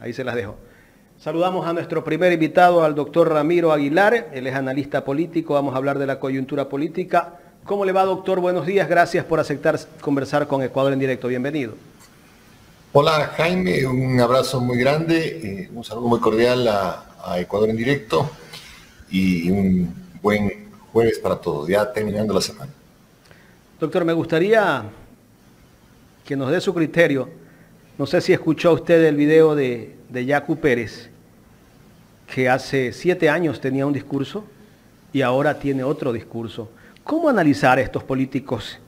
Ahí se las dejo. Saludamos a nuestro primer invitado, al doctor Ramiro Aguilar. Él es analista político. Vamos a hablar de la coyuntura política. ¿Cómo le va, doctor? Buenos días. Gracias por aceptar conversar con Ecuador en directo. Bienvenido. Hola, Jaime. Un abrazo muy grande. Un saludo muy cordial a Ecuador en directo. Y un buen jueves para todos, ya terminando la semana. Doctor, me gustaría que nos dé su criterio. No sé si escuchó usted el video de Yacu Pérez, que hace 7 años tenía un discurso y ahora tiene otro discurso. ¿Cómo analizar a estos políticos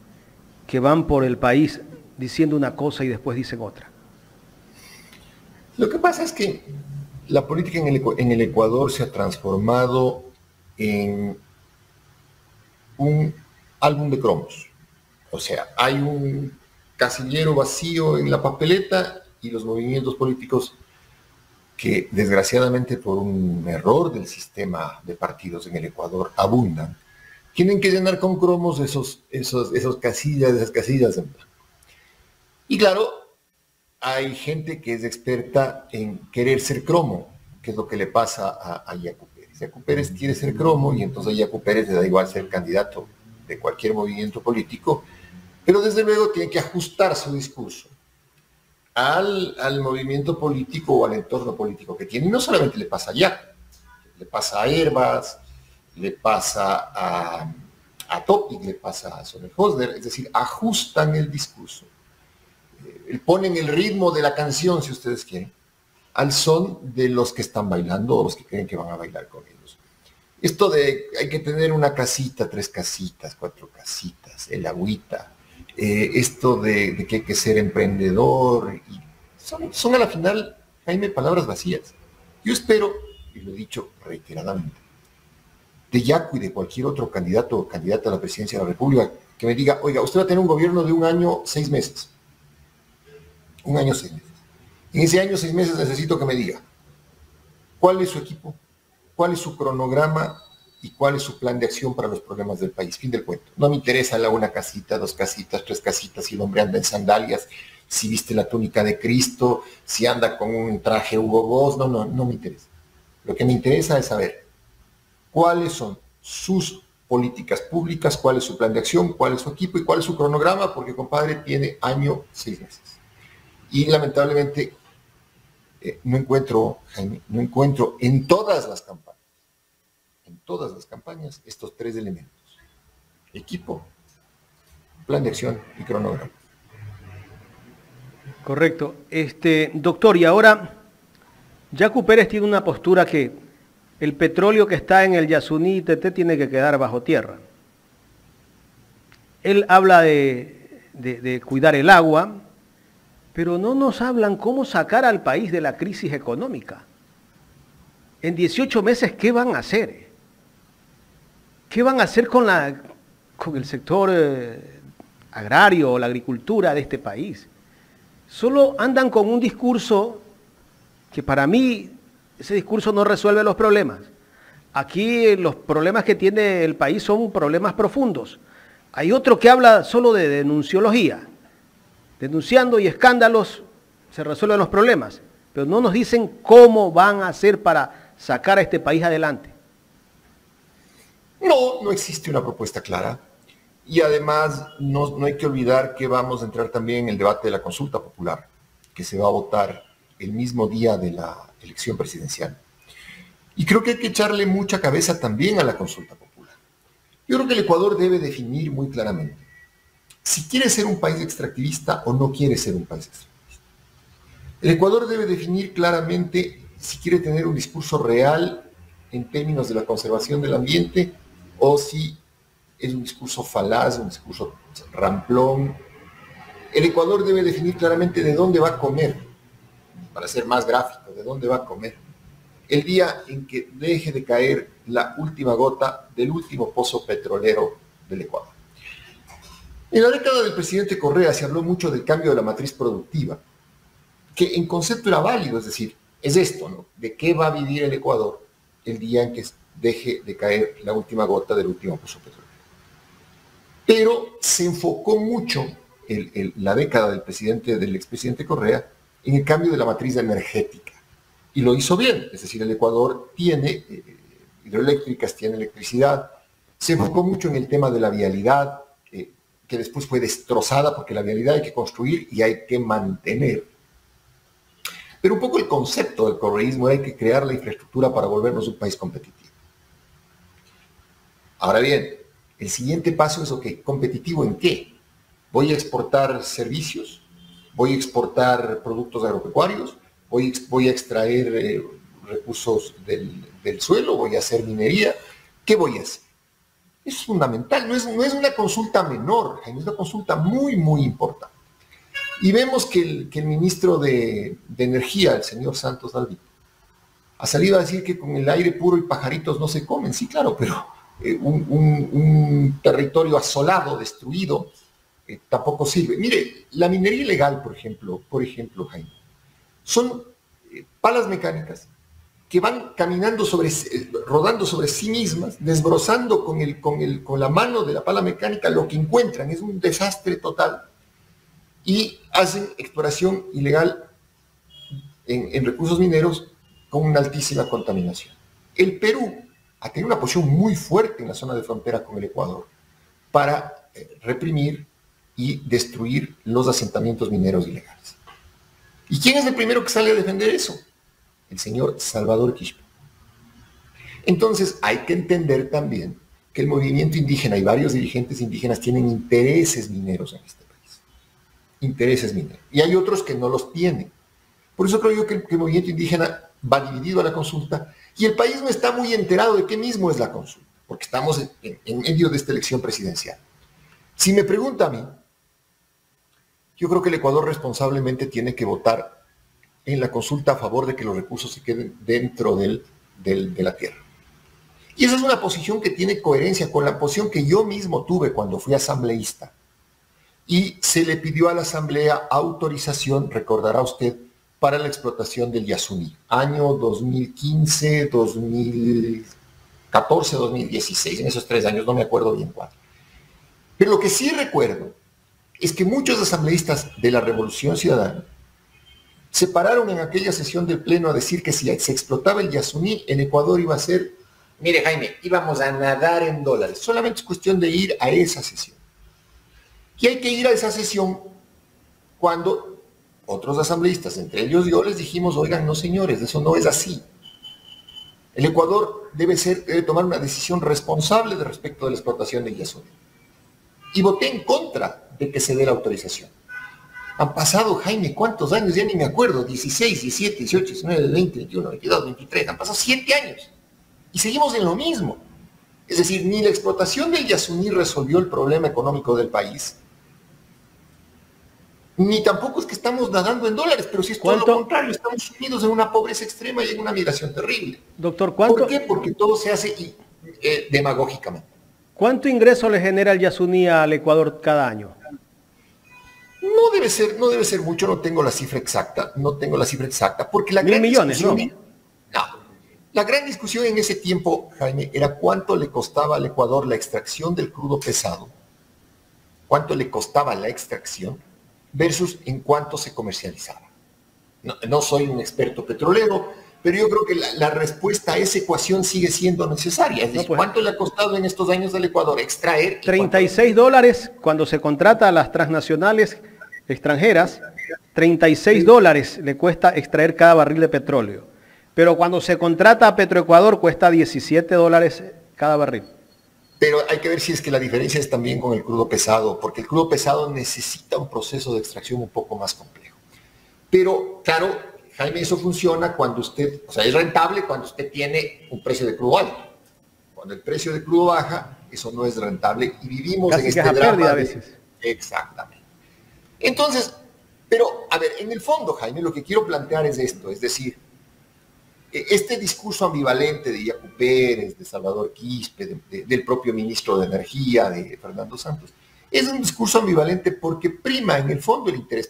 que van por el país diciendo una cosa y después dicen otra? Lo que pasa es que la política en el Ecuador se ha transformado en un álbum de cromos. O sea, hay un casillero vacío en la papeleta y los movimientos políticos que desgraciadamente por un error del sistema de partidos en el Ecuador abundan, tienen que llenar con cromos esas casillas en blanco. Y claro, hay gente que es experta en querer ser cromo, que es lo que le pasa a Yacu Pérez. Yacu Pérez quiere ser cromo y entonces a Yacu Pérez le da igual ser candidato de cualquier movimiento político, pero desde luego tiene que ajustar su discurso al movimiento político o al entorno político que tiene. Y no solamente le pasa a Yacu, le pasa a Herbas, le pasa a Topic, le pasa a Soler Hosder, es decir, ajustan el discurso. Ponen el ritmo de la canción, si ustedes quieren, al son de los que están bailando o los que creen que van a bailar con ellos. Esto de hay que tener una casita, 3 casitas, 4 casitas, el agüita, esto de que hay que ser emprendedor, y son a la final, Jaime, palabras vacías. Yo espero, y lo he dicho reiteradamente, de Yacu y de cualquier otro candidato o candidata a la presidencia de la República, que me diga, oiga, usted va a tener un gobierno de 1 año, 6 meses. 1 año, 6 meses. En ese año, 6 meses necesito que me diga cuál es su equipo, cuál es su cronograma y cuál es su plan de acción para los problemas del país. Fin del cuento. No me interesa la 1 casita, 2 casitas, 3 casitas, si el hombre anda en sandalias, si viste la túnica de Cristo, si anda con un traje Hugo Boss, no me interesa. Lo que me interesa es saber cuáles son sus políticas públicas, cuál es su plan de acción, cuál es su equipo y cuál es su cronograma, porque compadre tiene año, 6 meses. Y lamentablemente no encuentro, Jaime, en todas las campañas, estos 3 elementos: equipo, plan de acción y cronograma. Correcto. Doctor, y ahora Yacu Pérez tiene una postura que el petróleo que está en el Yasuní Teté tiene que quedar bajo tierra. Él habla de cuidar el agua, pero no nos hablan cómo sacar al país de la crisis económica. En 18 meses, ¿qué van a hacer? ¿Qué van a hacer con el sector agrario o la agricultura de este país? Solo andan con un discurso que para mí, ese discurso no resuelve los problemas. Aquí los problemas que tiene el país son problemas profundos. Hay otro que habla solo de denunciología. Denunciando y escándalos se resuelven los problemas, pero no nos dicen cómo van a hacer para sacar a este país adelante. No existe una propuesta clara. Y además no hay que olvidar que vamos a entrar también en el debate de la consulta popular, que se va a votar el mismo día de la elección presidencial. Y creo que hay que echarle mucha cabeza también a la consulta popular. Yo creo que el Ecuador debe definir muy claramente si quiere ser un país extractivista o no quiere ser un país extractivista. El Ecuador debe definir claramente si quiere tener un discurso real en términos de la conservación del ambiente o si es un discurso falaz, un discurso ramplón. El Ecuador debe definir claramente de dónde va a comer, para ser más gráfico, de dónde va a comer, el día en que deje de caer la última gota del último pozo petrolero del Ecuador. En la década del presidente Correa se habló mucho del cambio de la matriz productiva, que en concepto era válido, es decir, es esto, ¿no? ¿De qué va a vivir el Ecuador el día en que deje de caer la última gota del último pozo petrolero? Pero se enfocó mucho la década del expresidente Correa en el cambio de la matriz energética. y lo hizo bien. Es decir, el Ecuador tiene hidroeléctricas, tiene electricidad. Se enfocó mucho en el tema de la vialidad, que después fue destrozada, porque la vialidad hay que construir y hay que mantener. Pero un poco el concepto del correísmo era: hay que crear la infraestructura para volvernos un país competitivo. Ahora bien, el siguiente paso es, ok, ¿competitivo en qué? ¿Voy a exportar servicios? ¿Voy a exportar productos agropecuarios? ¿Voy a extraer recursos del suelo? ¿Voy a hacer minería? ¿Qué voy a hacer? Eso es fundamental, no es una consulta menor, es una consulta muy, muy importante. Y vemos que el ministro de Energía, el señor Santos Dalví, ha salido a decir que con el aire puro y pajaritos no se comen. Sí, claro, pero un territorio asolado, destruido, tampoco sirve. Mire, la minería ilegal, por ejemplo, Jaime, son palas mecánicas que van caminando rodando sobre sí mismas, desbrozando con la mano de la pala mecánica lo que encuentran. Es un desastre total. Y hacen exploración ilegal en recursos mineros con una altísima contaminación. El Perú ha tenido una posición muy fuerte en la zona de frontera con el Ecuador para reprimir y destruir los asentamientos mineros ilegales. ¿Y quién es el primero que sale a defender eso? El señor Salvador Quispe. Entonces hay que entender también que el movimiento indígena y varios dirigentes indígenas tienen intereses mineros en este país. Intereses mineros. Y hay otros que no los tienen. Por eso creo yo que el movimiento indígena va dividido a la consulta y el país no está muy enterado de qué mismo es la consulta, porque estamos en medio de esta elección presidencial. Si me pregunta a mí, yo creo que el Ecuador responsablemente tiene que votar en la consulta a favor de que los recursos se queden dentro de la tierra. Y esa es una posición que tiene coherencia con la posición que yo mismo tuve cuando fui asambleísta. Y se le pidió a la asamblea autorización, recordará usted, para la explotación del Yasuní, año 2015, 2014, 2016, en esos 3 años, no me acuerdo bien cuál. Pero lo que sí recuerdo es que muchos asambleístas de la Revolución Ciudadana se pararon en aquella sesión del Pleno a decir que si se explotaba el Yasuní, el Ecuador iba a ser, mire Jaime, íbamos a nadar en dólares. Solamente es cuestión de ir a esa sesión. Y hay que ir a esa sesión cuando otros asambleístas, entre ellos yo, les dijimos: oigan, no señores, eso no es así. El Ecuador debe tomar una decisión responsable respecto de la explotación del Yasuní. Y voté en contra de que se dé la autorización. Han pasado, Jaime, ¿cuántos años? Ya ni me acuerdo, 16, 17, 18, 19, 20, 21, 22, 23, han pasado 7 años. Y seguimos en lo mismo. Es decir, ni la explotación del Yasuní resolvió el problema económico del país, ni tampoco es que estamos nadando en dólares, pero sí es todo lo contrario, estamos sumidos en una pobreza extrema y en una migración terrible. Doctor, ¿cuánto? ¿Por qué? Porque todo se hace demagógicamente. ¿Cuánto ingreso le genera el Yasuní al Ecuador cada año? No debe ser mucho, no tengo la cifra exacta, porque la 1.000 gran millones, discusión, ¿no? La gran discusión en ese tiempo, Jaime, era cuánto le costaba al Ecuador la extracción del crudo pesado, cuánto le costaba la extracción, versus en cuánto se comercializaba. No soy un experto petrolero, pero yo creo que la respuesta a esa ecuación sigue siendo necesaria. Es decir, ¿cuánto le ha costado en estos años al Ecuador extraer? $36 cuando se contrata a las transnacionales extranjeras, $36 le cuesta extraer cada barril de petróleo. Pero cuando se contrata a Petroecuador cuesta $17 cada barril. Pero hay que ver si es que la diferencia es también con el crudo pesado, porque el crudo pesado necesita un proceso de extracción un poco más complejo. Pero, claro, Jaime, eso funciona cuando usted, o sea, es rentable cuando usted tiene un precio de crudo alto. Cuando el precio de crudo baja, eso no es rentable y vivimos casi en este drama pérdida a veces. Exactamente. Entonces, pero, a ver, en el fondo, Jaime, lo que quiero plantear es esto, es decir, este discurso ambivalente de Yacu Pérez, de Salvador Quispe, del propio ministro de Energía, de Fernando Santos, es un discurso ambivalente porque prima en el fondo el interés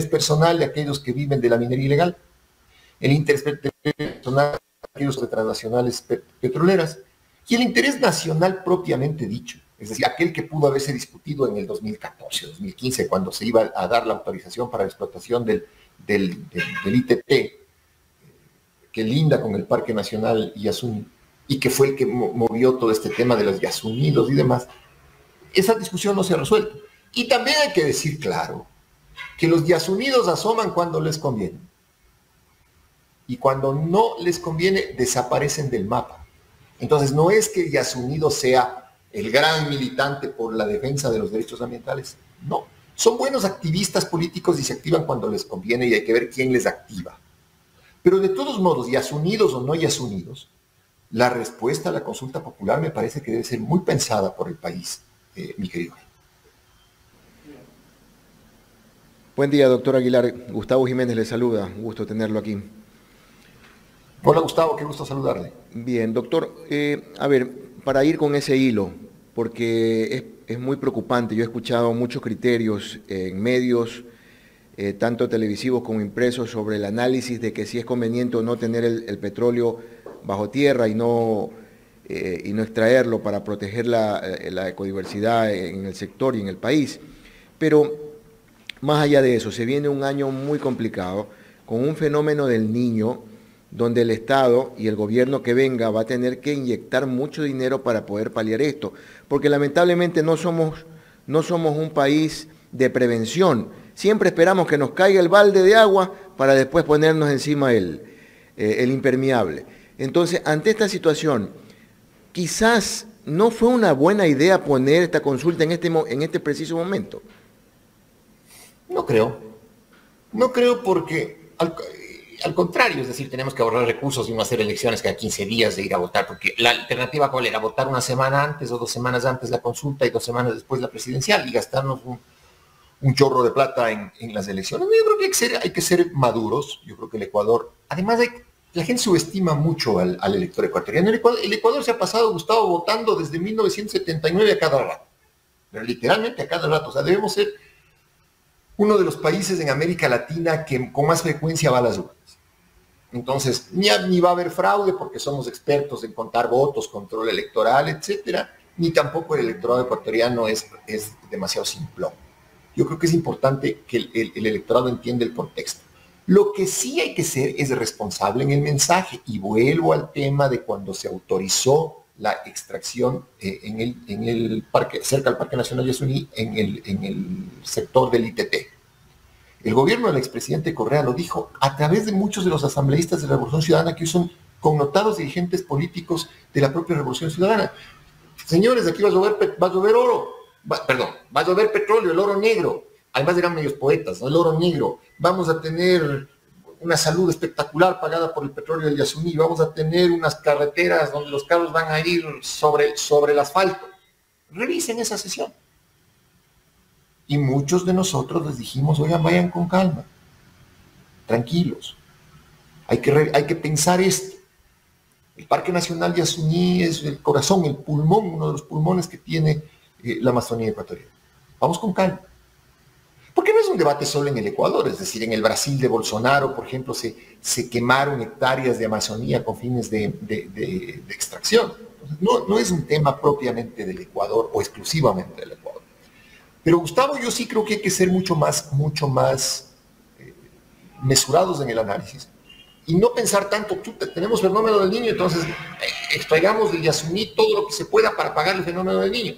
personal de aquellos que viven de la minería ilegal, el interés personal de aquellos de transnacionales petroleras y el interés nacional propiamente dicho, es decir, aquel que pudo haberse discutido en el 2014, 2015, cuando se iba a dar la autorización para la explotación del ITP, que linda con el Parque Nacional Yasuní, y que fue el que movió todo este tema de los yasunidos y demás, esa discusión no se ha resuelto. Y también hay que decir claro que los yasunidos asoman cuando les conviene. Y cuando no les conviene, desaparecen del mapa. Entonces, no es que Yasunido sea el gran militante por la defensa de los derechos ambientales. No. Son buenos activistas políticos y se activan cuando les conviene y hay que ver quién les activa. Pero de todos modos, Yasunidos o no Yasunidos, la respuesta a la consulta popular me parece que debe ser muy pensada por el país, mi querido. Buen día, doctor Aguilar. Gustavo Jiménez le saluda. Un gusto tenerlo aquí. Hola, Gustavo. Qué gusto saludarle. Bien, doctor. A ver, para ir con ese hilo, porque es muy preocupante. Yo he escuchado muchos criterios en medios, tanto televisivos como impresos, sobre el análisis de que si es conveniente o no tener el petróleo bajo tierra y no extraerlo para proteger la ecodiversidad en el sector y en el país. Pero más allá de eso, se viene un año muy complicado, con un fenómeno del Niño, donde el Estado y el gobierno que venga va a tener que inyectar mucho dinero para poder paliar esto, porque lamentablemente no somos un país de prevención. Siempre esperamos que nos caiga el balde de agua para después ponernos encima el impermeable. Entonces, ante esta situación, quizás no fue una buena idea poner esta consulta en este preciso momento. No creo. No creo porque, al contrario, es decir, tenemos que ahorrar recursos y no hacer elecciones cada 15 días de ir a votar, porque la alternativa ¿cuál era? Votar una semana antes o 2 semanas antes la consulta y 2 semanas después la presidencial y gastarnos un chorro de plata en las elecciones. Yo creo que hay que ser maduros. Yo creo que el Ecuador, además la gente subestima mucho al elector ecuatoriano. El Ecuador se ha pasado, Gustavo, votando desde 1979 a cada rato. Pero literalmente a cada rato. O sea, debemos ser uno de los países en América Latina que con más frecuencia va a las urnas. Entonces, ni va a haber fraude porque somos expertos en contar votos, control electoral, etcétera, ni tampoco el electorado ecuatoriano es demasiado simplón. Yo creo que es importante que el electorado entienda el contexto. Lo que sí hay que ser es responsable en el mensaje, y vuelvo al tema de cuando se autorizó la extracción en el parque, cerca del Parque Nacional Yasuní, en el sector del ITT. El gobierno del expresidente Correa lo dijo a través de muchos de los asambleístas de la Revolución Ciudadana, que hoy son connotados dirigentes políticos de la propia Revolución Ciudadana. Señores, aquí va a llover oro, va a llover petróleo, el oro negro. Además eran medios poetas, ¿no? El oro negro. Vamos a tener una salud espectacular pagada por el petróleo del Yasuní. Vamos a tener unas carreteras donde los carros van a ir sobre el asfalto. Revisen esa sesión. Y muchos de nosotros les dijimos, oigan, vayan con calma, tranquilos. Hay que pensar esto. El Parque Nacional Yasuní es el corazón, el pulmón, uno de los pulmones que tiene la Amazonía ecuatoriana. Vamos con calma. Porque no es un debate solo en el Ecuador, es decir, en el Brasil de Bolsonaro, por ejemplo, se quemaron hectáreas de Amazonía con fines de extracción. Entonces, no es un tema propiamente del Ecuador o exclusivamente del Ecuador. Pero Gustavo, yo sí creo que hay que ser mucho más mesurados en el análisis y no pensar tanto, tenemos fenómeno del Niño, entonces extraigamos del Yasuní todo lo que se pueda para pagar el fenómeno del Niño.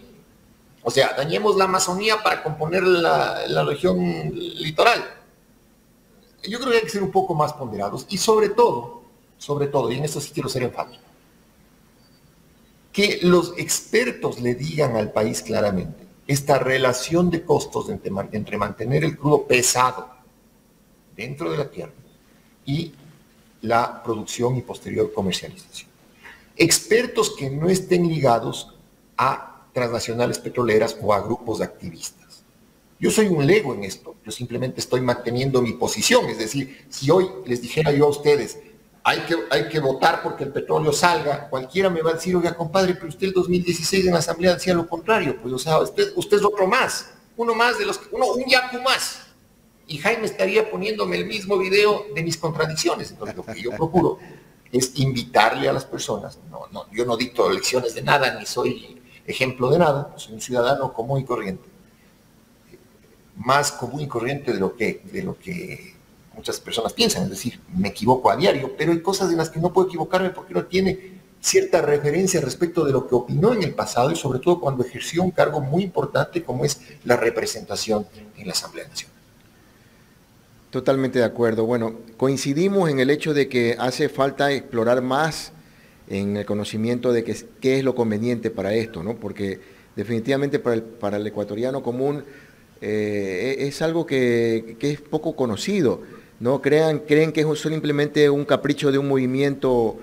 O sea, dañemos la Amazonía para componer la región litoral. Yo creo que hay que ser un poco más ponderados y sobre todo, y en esto sí quiero ser enfático, que los expertos le digan al país claramente esta relación de costos entre mantener el crudo pesado dentro de la tierra y la producción y posterior comercialización. Expertos que no estén ligados a transnacionales petroleras o a grupos de activistas. Yo soy un lego en esto, yo simplemente estoy manteniendo mi posición, es decir, si hoy les dijera yo a ustedes, hay que votar porque el petróleo salga, cualquiera me va a decir, oiga, compadre, pero usted el 2016 en la Asamblea decía lo contrario, pues, o sea, usted es otro más, un yacu más. Y Jaime estaría poniéndome el mismo video de mis contradicciones. Entonces, lo que yo procuro es invitarle a las personas, yo no dicto lecciones de nada, ni soy ejemplo de nada, soy un ciudadano común y corriente. Más común y corriente de lo que muchas personas piensan, es decir, me equivoco a diario, pero hay cosas en las que no puedo equivocarme porque no tiene cierta referencia respecto de lo que opinó en el pasado y sobre todo cuando ejerció un cargo muy importante como es la representación en la Asamblea Nacional. Totalmente de acuerdo. Bueno, coincidimos en el hecho de que hace falta explorar más en el conocimiento de qué es lo conveniente para esto, ¿no? Porque definitivamente para el ecuatoriano común es algo que es poco conocido, ¿no? Creen que es simplemente un capricho de un movimiento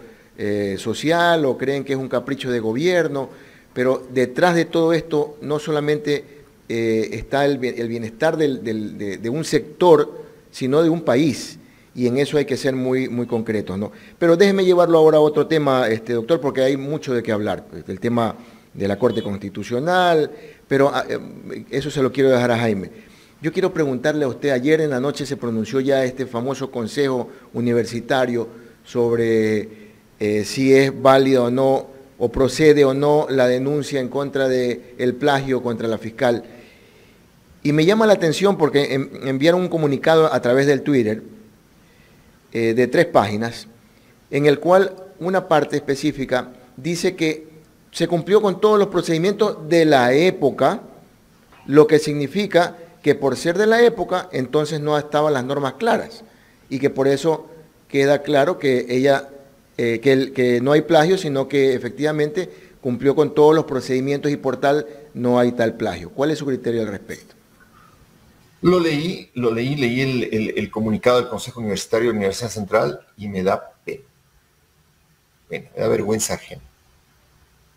social o creen que es un capricho de gobierno, pero detrás de todo esto no solamente está el bienestar de un sector, sino de un país, y en eso hay que ser muy, muy concretos, ¿no? Pero déjeme llevarlo ahora a otro tema, doctor, porque hay mucho de qué hablar, el tema de la Corte Constitucional, pero eso se lo quiero dejar a Jaime. Yo quiero preguntarle a usted, ayer en la noche se pronunció ya este famoso Consejo Universitario sobre si es válida o no, o procede o no la denuncia en contra del plagio contra la fiscal. Y me llama la atención porque enviaron un comunicado a través del Twitter de 3 páginas, en el cual una parte específica dice que se cumplió con todos los procedimientos de la época, lo que significa que por ser de la época, entonces no estaban las normas claras, y que por eso queda claro que ella, que no hay plagio, sino que efectivamente cumplió con todos los procedimientos y por tal no hay tal plagio. ¿Cuál es su criterio al respecto? Leí el comunicado del Consejo Universitario de la Universidad Central y me da pena, me da vergüenza ajena.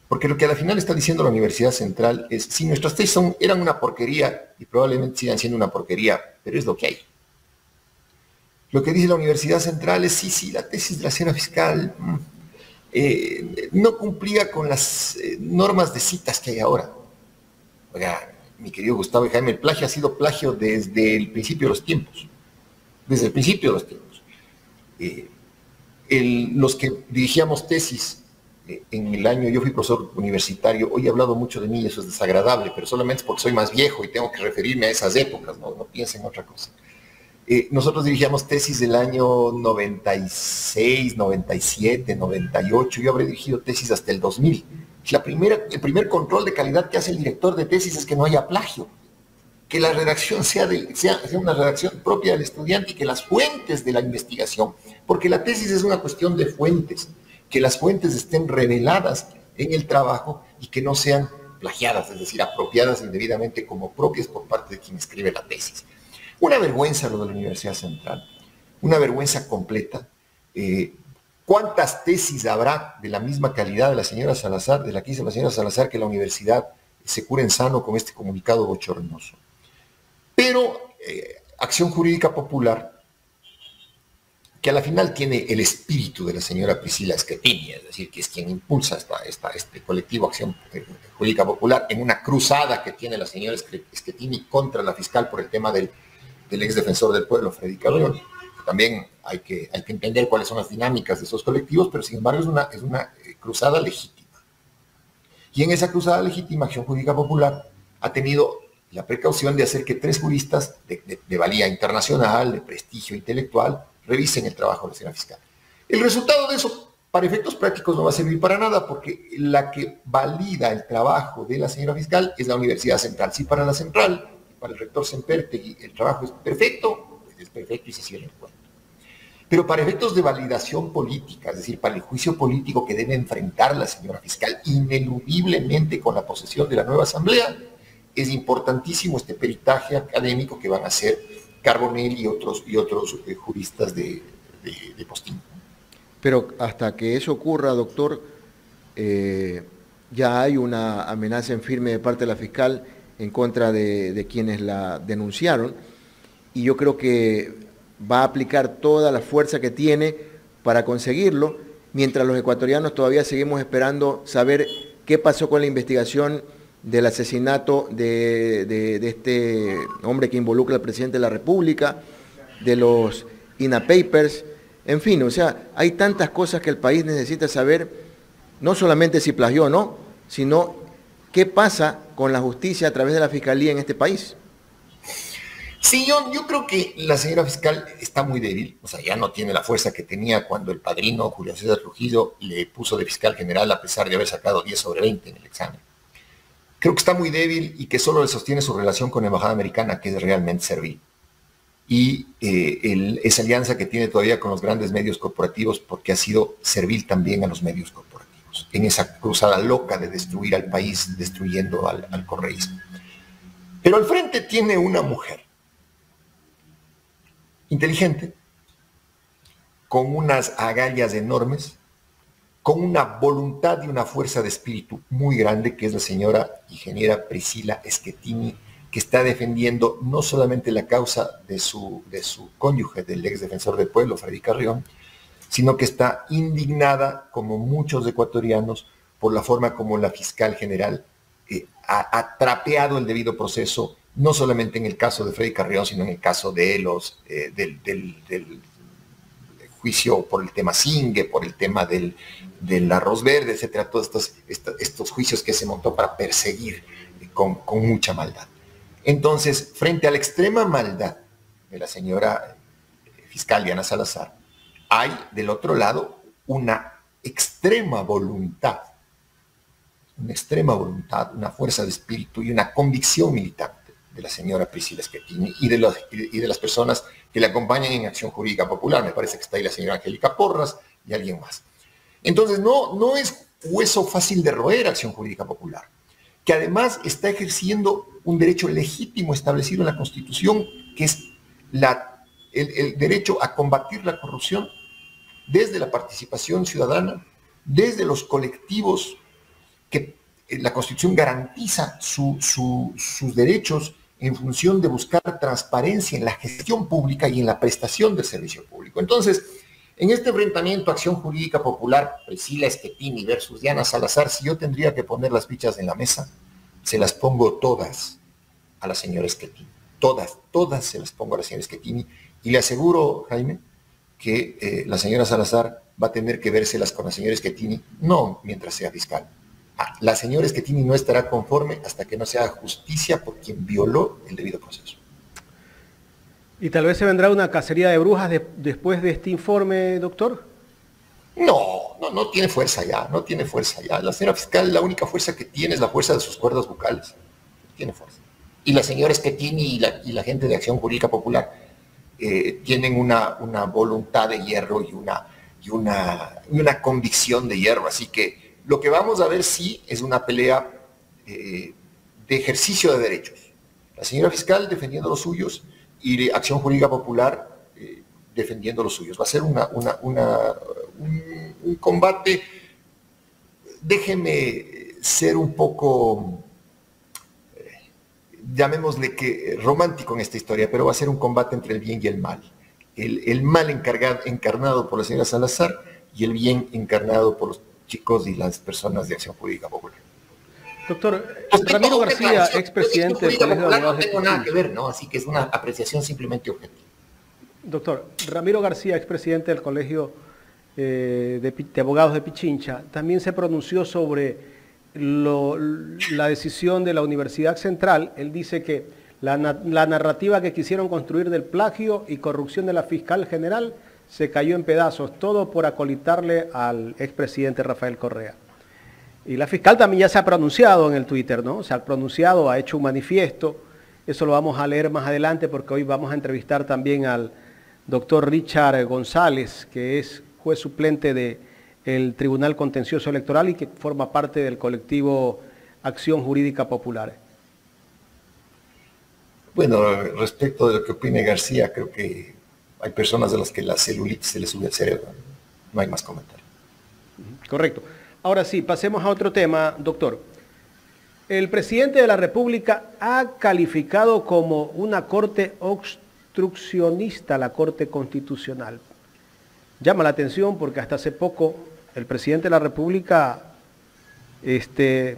Porque lo que a la final está diciendo la Universidad Central es, si nuestras tesis eran una porquería, y probablemente sigan siendo una porquería, pero es lo que hay. Lo que dice la Universidad Central es, sí, la tesis de la señora fiscal no cumplía con las normas de citas que hay ahora. Oiga, mi querido Gustavo y Jaime, el plagio ha sido plagio desde el principio de los tiempos. Desde el principio de los tiempos. Los que dirigíamos tesis en el año, yo fui profesor universitario, hoy he hablado mucho de mí y eso es desagradable, pero solamente es porque soy más viejo y tengo que referirme a esas épocas, no piensen en otra cosa. Nosotros dirigíamos tesis del año 96, 97, 98, yo habré dirigido tesis hasta el 2000. El primer control de calidad que hace el director de tesis es que no haya plagio, que la redacción sea una redacción propia del estudiante y que las fuentes de la investigación, porque la tesis es una cuestión de fuentes, que las fuentes estén reveladas en el trabajo y que no sean plagiadas, es decir, apropiadas indebidamente como propias por parte de quien escribe la tesis. Una vergüenza lo de la Universidad Central, una vergüenza completa. ¿Cuántas tesis habrá de la misma calidad de la señora Salazar, de la que hizo la señora Salazar, que la universidad se cure en sano con este comunicado bochornoso? Pero Acción Jurídica Popular, que a la final tiene el espíritu de la señora Priscila Schettini, es decir, que es quien impulsa este colectivo Acción Jurídica Popular en una cruzada que tiene la señora Schettini contra la fiscal por el tema del ex defensor del pueblo, Freddy Calderón. También hay que entender cuáles son las dinámicas de esos colectivos, pero sin embargo es una cruzada legítima. Y en esa cruzada legítima, Acción Jurídica Popular ha tenido la precaución de hacer que 3 juristas de valía internacional, de prestigio intelectual, revisen el trabajo de la señora fiscal. El resultado de eso, para efectos prácticos, no va a servir para nada, porque la que valida el trabajo de la señora fiscal es la Universidad Central. Si para la Central, para el rector Sempertegui, el trabajo es perfecto, pues es perfecto y se cierra el cuento. Pero para efectos de validación política, es decir, para el juicio político que debe enfrentar la señora fiscal ineludiblemente con la posesión de la nueva asamblea, es importantísimo este peritaje académico que van a hacer Carbonell y otros juristas de postín. Pero hasta que eso ocurra, doctor, ya hay una amenaza en firme de parte de la fiscal en contra de quienes la denunciaron, y yo creo que va a aplicar toda la fuerza que tiene para conseguirlo, mientras los ecuatorianos todavía seguimos esperando saber qué pasó con la investigación del asesinato de este hombre que involucra al presidente de la República, de los INA Papers, en fin, o sea, hay tantas cosas que el país necesita saber, no solamente si plagió o no, sino qué pasa con la justicia a través de la fiscalía en este país. Sí, yo creo que la señora fiscal está muy débil, o sea, ya no tiene la fuerza que tenía cuando el padrino Julio César Trujillo le puso de fiscal general a pesar de haber sacado 10 sobre 20 en el examen. Creo que está muy débil y que solo le sostiene su relación con la embajada americana, que es realmente servil. Y esa alianza que tiene todavía con los grandes medios corporativos, porque ha sido servil también a los medios corporativos, en esa cruzada loca de destruir al país, destruyendo al correísmo. Pero al frente tiene una mujer inteligente, con unas agallas enormes, con una voluntad y una fuerza de espíritu muy grande, que es la señora ingeniera Priscila Schettini, que está defendiendo no solamente la causa de su cónyuge, del ex defensor del pueblo, Freddy Carrión, sino que está indignada, como muchos ecuatorianos, por la forma como la fiscal general ha trapeado el debido proceso, no solamente en el caso de Freddy Carrión, sino en el caso de del juicio por el tema Singue, por el tema del arroz verde, etcétera, todos estos juicios que se montó para perseguir con mucha maldad. Entonces, frente a la extrema maldad de la señora fiscal Diana Salazar, hay del otro lado una extrema voluntad, una fuerza de espíritu y una convicción militante de la señora Priscila Schettini y de las personas que le acompañan en Acción Jurídica Popular. Me parece que está ahí la señora Angélica Porras y alguien más. Entonces, no es hueso fácil de roer Acción Jurídica Popular, que además está ejerciendo un derecho legítimo establecido en la Constitución, que es el derecho a combatir la corrupción desde la participación ciudadana, desde los colectivos, que la Constitución garantiza sus derechos en función de buscar transparencia en la gestión pública y en la prestación del servicio público. Entonces, en este enfrentamiento Acción Jurídica Popular, Priscila Schettini versus Diana Salazar, si yo tendría que poner las fichas en la mesa, se las pongo todas a la señora Schettini. Todas se las pongo a la señora Schettini. Y le aseguro, Jaime, que la señora Salazar va a tener que vérselas con la señora Schettini, no mientras sea fiscal. La señora Schettini no estará conforme hasta que no se haga justicia por quien violó el debido proceso. ¿Y tal vez se vendrá una cacería de brujas después de este informe, doctor? No tiene fuerza ya, no tiene fuerza ya. La señora fiscal, la única fuerza que tiene es la fuerza de sus cuerdas vocales. Tiene fuerza. Y la señora Schettini y la gente de Acción Jurídica Popular tienen una voluntad de hierro y una convicción de hierro. Así que lo que vamos a ver sí es una pelea de ejercicio de derechos. La señora fiscal defendiendo los suyos y Acción Jurídica Popular defendiendo los suyos. Va a ser un combate, déjeme ser un poco, llamémosle que romántico en esta historia, pero va a ser un combate entre el bien y el mal. El mal encarnado por la señora Salazar y el bien encarnado por los chicos y las personas de Acción Jurídica Popular. Doctor, Ramiro García, expresidente del Colegio de Abogados de Pichincha. No tengo nada que ver, ¿no? Así que es una apreciación simplemente objetiva. Doctor, Ramiro García, expresidente del Colegio de Abogados de Pichincha, también se pronunció sobre la decisión de la Universidad Central. Él dice que la narrativa que quisieron construir del plagio y corrupción de la fiscal general se cayó en pedazos, todo por acolitarle al expresidente Rafael Correa. Y la fiscal también ya se ha pronunciado en el Twitter, ¿no? Se ha pronunciado, ha hecho un manifiesto. Eso lo vamos a leer más adelante porque hoy vamos a entrevistar también al doctor Richard González, que es juez suplente del Tribunal Contencioso Electoral y que forma parte del colectivo Acción Jurídica Popular. Bueno, respecto de lo que opine García, creo que hay personas de las que la celulitis se les sube al cerebro. No hay más comentario. Correcto. Ahora sí, pasemos a otro tema, doctor. El presidente de la República ha calificado como una corte obstruccionista la Corte Constitucional. Llama la atención porque hasta hace poco el presidente de la República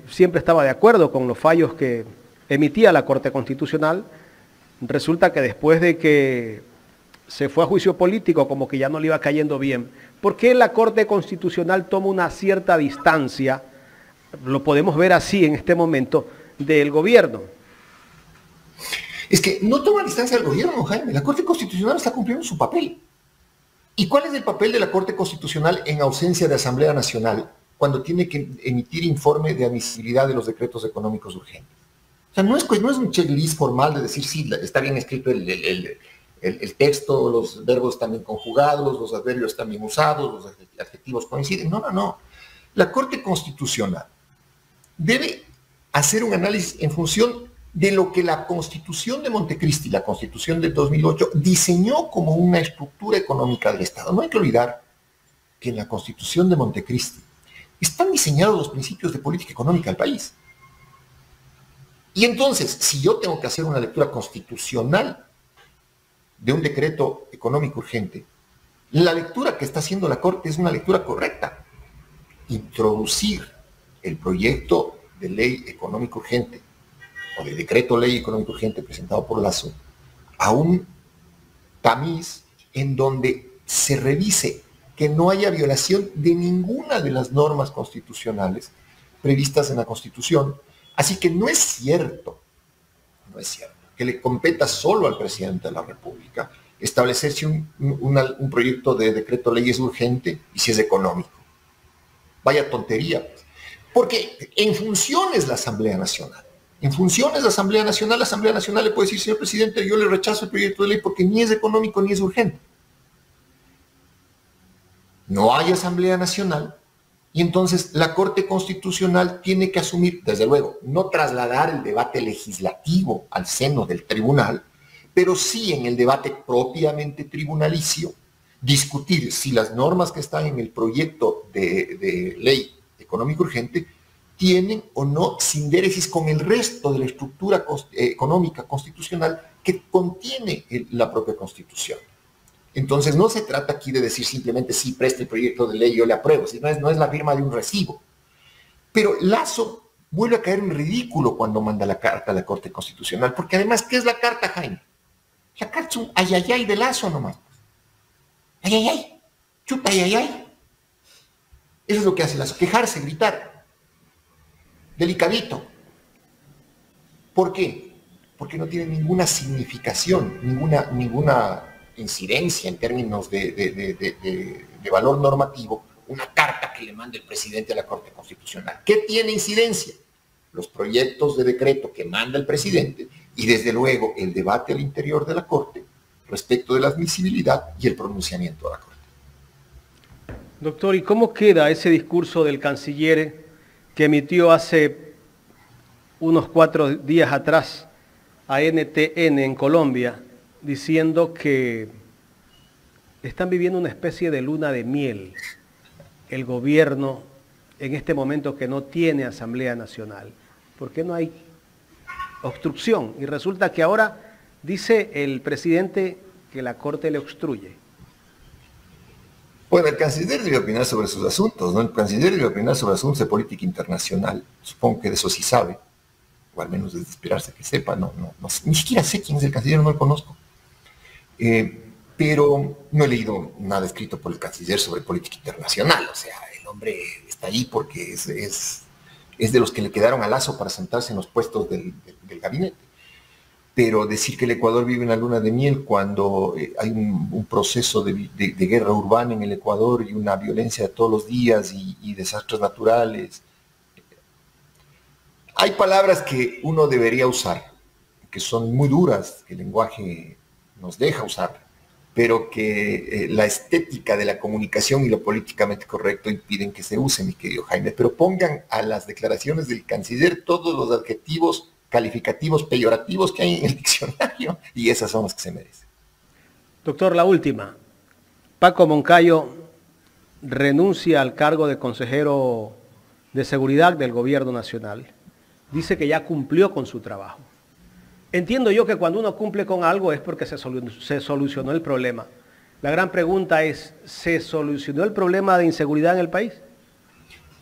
siempre estaba de acuerdo con los fallos que emitía la Corte Constitucional. Resulta que después de que se fue a juicio político, como que ya no le iba cayendo bien. ¿Por qué la Corte Constitucional toma una cierta distancia, lo podemos ver así en este momento, del gobierno? Es que no toma distancia del gobierno, Jaime. La Corte Constitucional está cumpliendo su papel. ¿Y cuál es el papel de la Corte Constitucional en ausencia de Asamblea Nacional cuando tiene que emitir informe de admisibilidad de los decretos económicos urgentes? O sea, no es un checklist formal de decir, sí, está bien escrito el texto, los verbos están bien conjugados, los adverbios están bien usados, los adjetivos coinciden. No, no, no. La Corte Constitucional debe hacer un análisis en función de lo que la Constitución de Montecristi, la Constitución de 2008, diseñó como una estructura económica del Estado. No hay que olvidar que en la Constitución de Montecristi están diseñados los principios de política económica del país. Y entonces, si yo tengo que hacer una lectura constitucional de un decreto económico urgente, la lectura que está haciendo la Corte es una lectura correcta. Introducir el proyecto de ley económico urgente o de decreto ley económico urgente presentado por Lasso a un tamiz en donde se revise que no haya violación de ninguna de las normas constitucionales previstas en la Constitución. Así que no es cierto que le competa solo al presidente de la República establecer si un proyecto de decreto ley es urgente y si es económico. Vaya tontería. Porque en funciones la Asamblea Nacional. En funciones la Asamblea Nacional le puede decir, señor presidente, yo le rechazo el proyecto de ley porque ni es económico ni es urgente. No hay Asamblea Nacional y entonces la Corte Constitucional tiene que asumir, desde luego, no trasladar el debate legislativo al seno del tribunal, pero sí en el debate propiamente tribunalicio, discutir si las normas que están en el proyecto de ley económico urgente tienen o no sindéresis con el resto de la estructura económica constitucional que contiene la propia Constitución. Entonces no se trata aquí de decir simplemente sí, preste el proyecto de ley, yo le apruebo, si no es la firma de un recibo. Pero Lasso vuelve a caer en ridículo cuando manda la carta a la Corte Constitucional, porque además, ¿qué es la carta, Jaime? La carta es un ayayay de Lasso nomás. Ayayay, chuta ayayay. Eso es lo que hace Lasso, quejarse, gritar. Delicadito. ¿Por qué? Porque no tiene ninguna significación, ninguna incidencia en términos de valor normativo, una carta que le manda el presidente a la Corte Constitucional. ¿Qué tiene incidencia? Los proyectos de decreto que manda el presidente y desde luego el debate al interior de la Corte respecto de la admisibilidad y el pronunciamiento de la Corte. Doctor, ¿y cómo queda ese discurso del canciller que emitió hace unos 4 días atrás a NTN en Colombia, diciendo que están viviendo una especie de luna de miel el gobierno en este momento que no tiene Asamblea Nacional? ¿Por qué no hay obstrucción? Y resulta que ahora dice el presidente que la Corte le obstruye. Bueno, el canciller debe opinar sobre sus asuntos, ¿no? El canciller debe opinar sobre asuntos de política internacional. Supongo que de eso sí sabe, o al menos es de esperarse que sepa. No, ni siquiera sé quién es el canciller, no lo conozco. Pero no he leído nada escrito por el canciller sobre política internacional. O sea, el hombre está ahí porque es de los que le quedaron a Lasso para sentarse en los puestos del gabinete. Pero decir que el Ecuador vive una luna de miel cuando hay un proceso de guerra urbana en el Ecuador y una violencia de todos los días y desastres naturales. Hay palabras que uno debería usar, que son muy duras, que el lenguaje nos deja usar, pero que la estética de la comunicación y lo políticamente correcto impiden que se use, mi querido Jaime. Pero pongan a las declaraciones del canciller todos los adjetivos calificativos peyorativos que hay en el diccionario y esas son las que se merecen. Doctor, la última. Paco Moncayo renuncia al cargo de consejero de seguridad del gobierno nacional. Dice que ya cumplió con su trabajo. Entiendo yo que cuando uno cumple con algo es porque se solucionó el problema. La gran pregunta es, ¿se solucionó el problema de inseguridad en el país?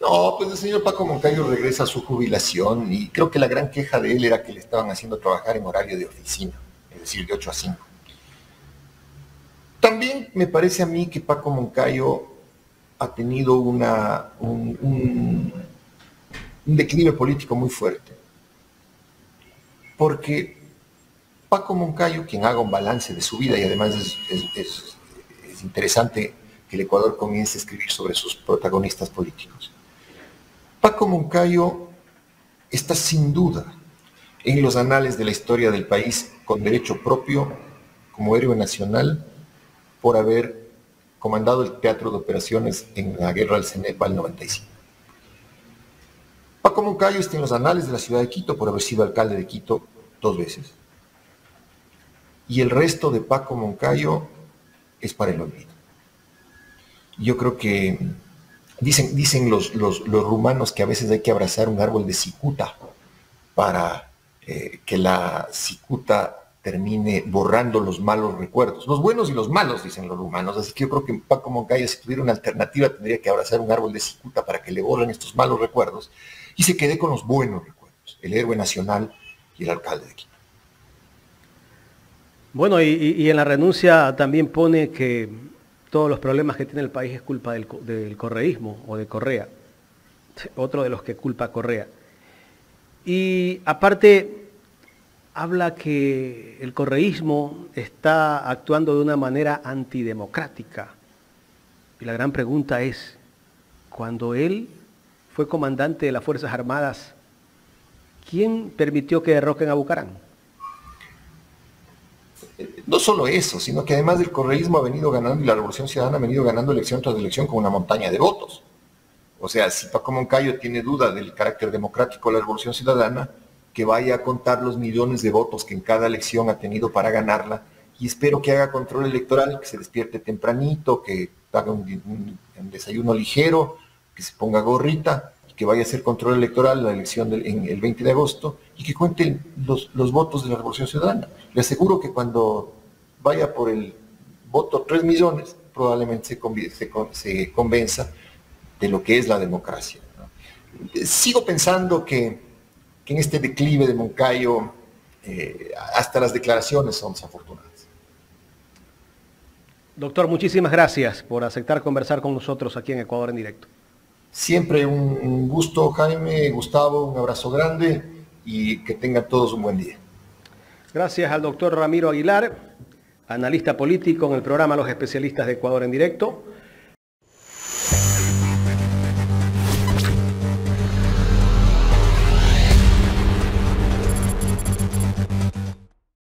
No, pues el señor Paco Moncayo regresa a su jubilación y creo que la gran queja de él era que le estaban haciendo trabajar en horario de oficina, es decir, de 8 a 5. También me parece a mí que Paco Moncayo ha tenido un declive político muy fuerte, porque Paco Moncayo, quien haga un balance de su vida, y además es interesante que el Ecuador comience a escribir sobre sus protagonistas políticos. Paco Moncayo está sin duda en los anales de la historia del país con derecho propio como héroe nacional por haber comandado el teatro de operaciones en la guerra al Cenepa del 95. Paco Moncayo está en los anales de la ciudad de Quito por haber sido alcalde de Quito 2 veces. Y el resto de Paco Moncayo es para el olvido. Yo creo que dicen los rumanos que a veces hay que abrazar un árbol de cicuta para que la cicuta termine borrando los malos recuerdos. Los buenos y los malos, dicen los rumanos. Así que yo creo que Paco Moncayo, si tuviera una alternativa, tendría que abrazar un árbol de cicuta para que le borren estos malos recuerdos y se quede con los buenos recuerdos, el héroe nacional y el alcalde de Quito. Bueno, y en la renuncia también pone que todos los problemas que tiene el país es culpa del correísmo o de Correa, otro de los que culpa a Correa. Y aparte habla que el correísmo está actuando de una manera antidemocrática. Y la gran pregunta es, cuando él fue comandante de las Fuerzas Armadas, ¿quién permitió que derroquen a Bucaram? No solo eso, sino que además el correísmo ha venido ganando y la Revolución Ciudadana ha venido ganando elección tras elección con una montaña de votos. O sea, si Paco Moncayo tiene duda del carácter democrático de la Revolución Ciudadana, que vaya a contar los millones de votos que en cada elección ha tenido para ganarla, y espero que haga control electoral, que se despierte tempranito, que haga un desayuno ligero, que se ponga gorrita, que vaya a hacer control electoral la elección en el 20 de agosto y que cuenten los votos de la Revolución Ciudadana. Le aseguro que cuando vaya por el voto 3 millones, probablemente se convenza de lo que es la democracia, ¿no? Sigo pensando que en este declive de Moncayo, hasta las declaraciones son desafortunadas. Doctor, muchísimas gracias por aceptar conversar con nosotros aquí en Ecuador en Directo. Siempre un gusto, Jaime, Gustavo, un abrazo grande y que tengan todos un buen día. Gracias al doctor Ramiro Aguilar, analista político en el programa Los Especialistas de Ecuador en Directo.